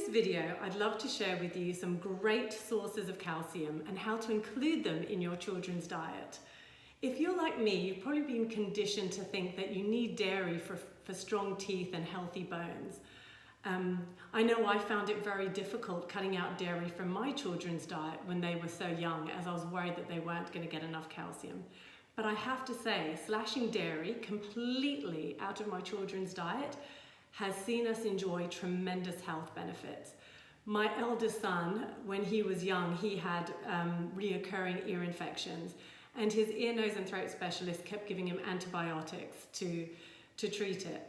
video, I'd love to share with you some great sources of calcium and how to include them in your children's diet. If you're like me, you've probably been conditioned to think that you need dairy for strong teeth and healthy bones. I know I found it very difficult cutting out dairy from my children's diet when they were so young, as I was worried that they weren't going to get enough calcium. But I have to say, slashing dairy completely out of my children's diet has seen us enjoy tremendous health benefits. My eldest son, when he was young, he had reoccurring ear infections, and his ear, nose and throat specialist kept giving him antibiotics to treat it.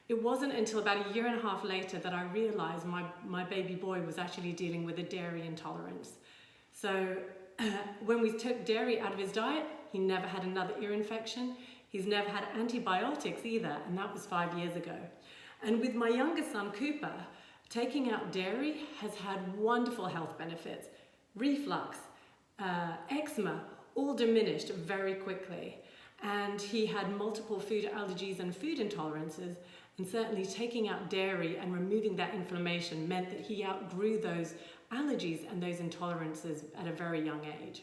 It wasn't until about a year and a half later that I realized my baby boy was actually dealing with a dairy intolerance. So when we took dairy out of his diet, he never had another ear infection. He's never had antibiotics either, and that was 5 years ago. And with my youngest son, Cooper, taking out dairy has had wonderful health benefits. Reflux, eczema, all diminished very quickly. And he had multiple food allergies and food intolerances, and certainly taking out dairy and removing that inflammation meant that he outgrew those allergies and those intolerances at a very young age.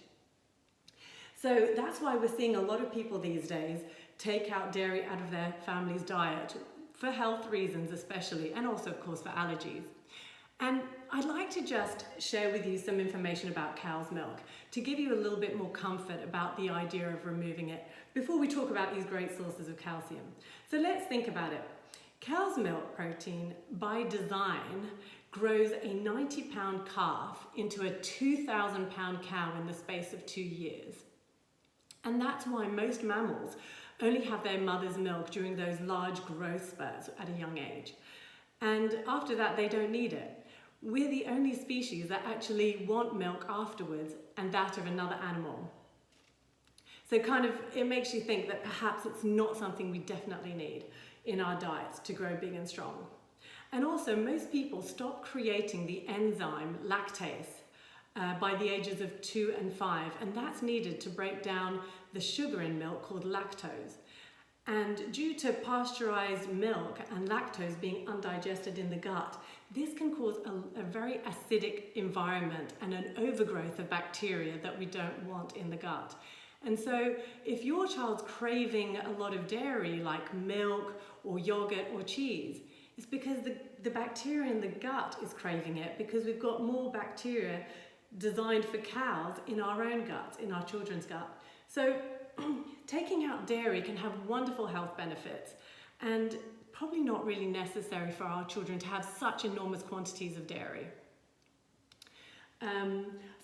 So that's why we're seeing a lot of people these days take out dairy out of their family's diet, for health reasons especially, and also of course for allergies. And I'd like to just share with you some information about cow's milk to give you a little bit more comfort about the idea of removing it before we talk about these great sources of calcium. So let's think about it. Cow's milk protein, by design, grows a 90-pound calf into a 2,000-pound cow in the space of 2 years. And that's why most mammals only have their mother's milk during those large growth spurts at a young age. And after that, they don't need it. We're the only species that actually want milk afterwards, and that of another animal. So it makes you think that perhaps it's not something we definitely need in our diets to grow big and strong. And also, most people stop creating the enzyme lactase by the ages of 2 and 5, and that's needed to break down the sugar in milk called lactose. And due to pasteurized milk and lactose being undigested in the gut, this can cause a very acidic environment and an overgrowth of bacteria that we don't want in the gut. And so if your child's craving a lot of dairy like milk or yogurt or cheese, it's because the bacteria in the gut is craving it, because we've got more bacteria designed for cows in our own guts, in our children's gut. So taking out dairy can have wonderful health benefits, and probably not really necessary for our children to have such enormous quantities of dairy.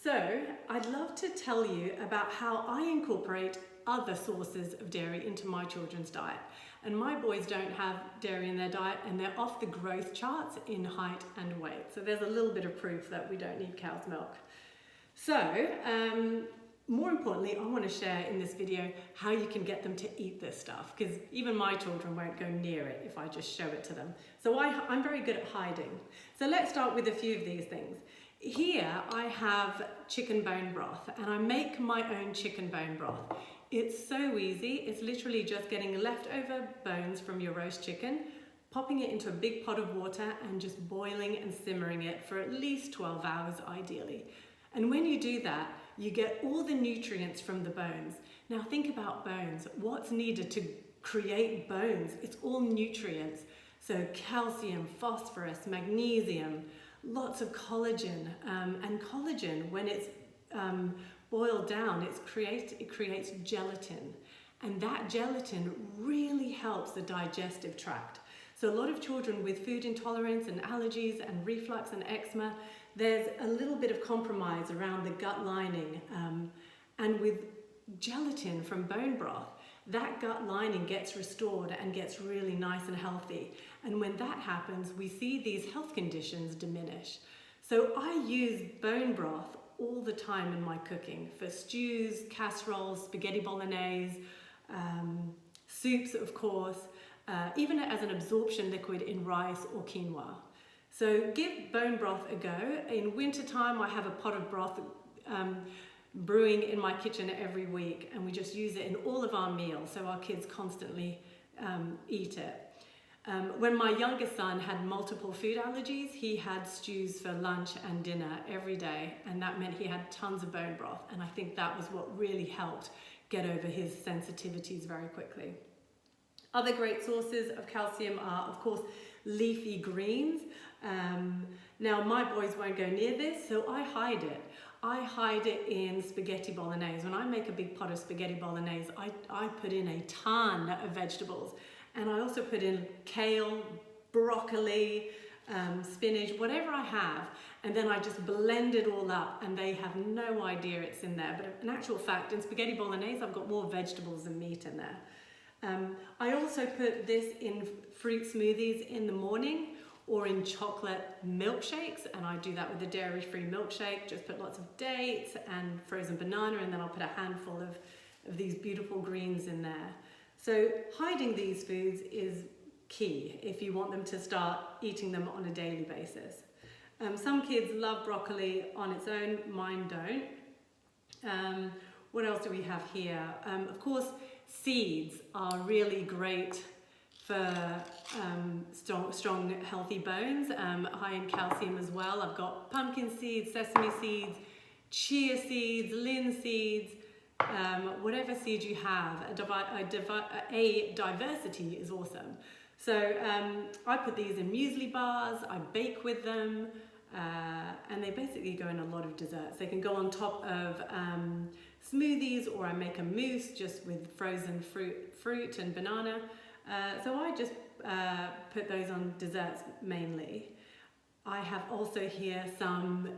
So I'd love to tell you about how I incorporate other sources of dairy into my children's diet. And my boys don't have dairy in their diet, and they're off the growth charts in height and weight. So there's a little bit of proof that we don't need cow's milk. So, more importantly, I want to share in this video how you can get them to eat this stuff, because even my children won't go near it if I just show it to them. So I'm very good at hiding. So let's start with a few of these things. Here I have chicken bone broth, and I make my own chicken bone broth. It's so easy. It's literally just getting leftover bones from your roast chicken, popping it into a big pot of water and just boiling and simmering it for at least 12 hours ideally. And when you do that, you get all the nutrients from the bones. Now think about bones. What's needed to create bones? It's all nutrients. So calcium, phosphorus, magnesium, lots of collagen. And collagen, when it's boiled down, it creates gelatin. And that gelatin really helps the digestive tract. So a lot of children with food intolerance and allergies and reflux and eczema, there's a little bit of compromise around the gut lining. And with gelatin from bone broth, that gut lining gets restored and gets really nice and healthy. And when that happens, we see these health conditions diminish. So I use bone broth all the time in my cooking for stews, casseroles, spaghetti bolognese, soups, of course, even as an absorption liquid in rice or quinoa. So give bone broth a go. In wintertime, I have a pot of broth brewing in my kitchen every week, and we just use it in all of our meals, so our kids constantly eat it. When my youngest son had multiple food allergies, he had stews for lunch and dinner every day, and that meant he had tons of bone broth, and I think that was what really helped get over his sensitivities very quickly. Other great sources of calcium are, of course, leafy greens. Now, my boys won't go near this, so I hide it. I hide it in spaghetti bolognese. When I make a big pot of spaghetti bolognese, I put in a ton of vegetables. And I also put in kale, broccoli, spinach, whatever I have. And then I just blend it all up, and they have no idea it's in there. But in actual fact, in spaghetti bolognese, I've got more vegetables than meat in there. I also put this in fruit smoothies in the morning or in chocolate milkshakes, and I do that with a dairy-free milkshake. Just put lots of dates and frozen banana, and then I'll put a handful of these beautiful greens in there. So hiding these foods is key if you want them to start eating them on a daily basis. Some kids love broccoli on its own, mine don't. What else do we have here? Of course, seeds are really great for strong, healthy bones, high in calcium as well. I've got pumpkin seeds, sesame seeds, chia seeds, linseeds, whatever seed you have. A diversity is awesome. So I put these in muesli bars, I bake with them, and they basically go in a lot of desserts. They can go on top of smoothies, or I make a mousse just with frozen fruit and banana. So I just put those on desserts mainly. I have also here some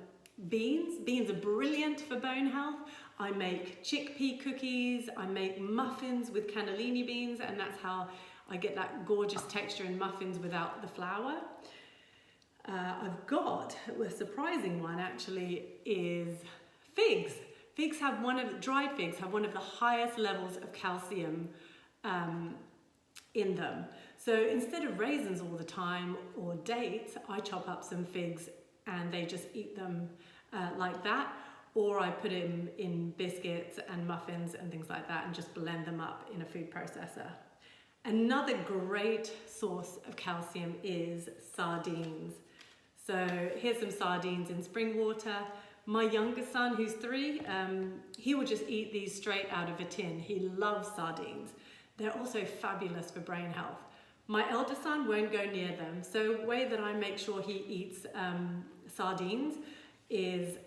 beans. Beans are brilliant for bone health. I make chickpea cookies, I make muffins with cannellini beans, and that's how I get that gorgeous texture in muffins without the flour. I've got, a surprising one actually, is figs. Dried figs have one of the highest levels of calcium in them. So instead of raisins all the time or dates, I chop up some figs and they just eat them like that. Or I put them in biscuits and muffins and things like that and just blend them up in a food processor. Another great source of calcium is sardines. So here's some sardines in spring water. My youngest son, who's 3, he will just eat these straight out of a tin. He loves sardines. They're also fabulous for brain health. My elder son won't go near them. So the way that I make sure he eats sardines is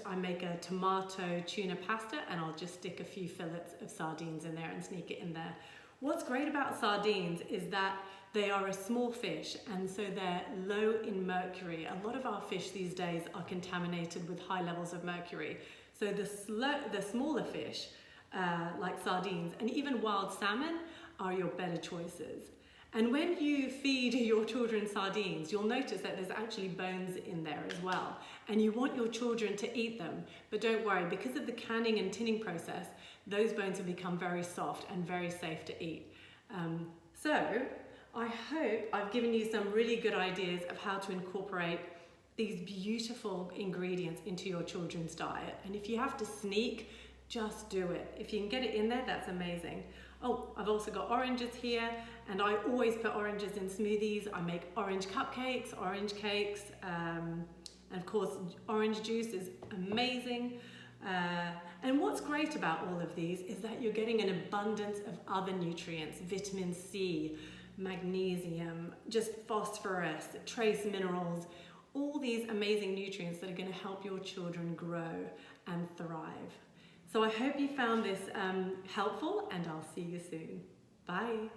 I make a tomato tuna pasta, and I'll just stick a few fillets of sardines in there and sneak it in there. What's great about sardines is that they are a small fish, and so they're low in mercury. A lot of our fish these days are contaminated with high levels of mercury. So the smaller fish, like sardines and even wild salmon, are your better choices. And when you feed your children sardines, you'll notice that there's actually bones in there as well. And you want your children to eat them, but don't worry, because of the canning and tinning process, those bones have become very soft and very safe to eat. So I hope I've given you some really good ideas of how to incorporate these beautiful ingredients into your children's diet. And if you have to sneak, just do it. If you can get it in there, that's amazing. Oh, I've also got oranges here, and I always put oranges in smoothies. I make orange cupcakes, orange cakes, and of course, orange juice is amazing. And what's great about all of these is that you're getting an abundance of other nutrients, vitamin C, magnesium, just phosphorus, trace minerals, all these amazing nutrients that are going to help your children grow and thrive. So I hope you found this helpful, and I'll see you soon. Bye.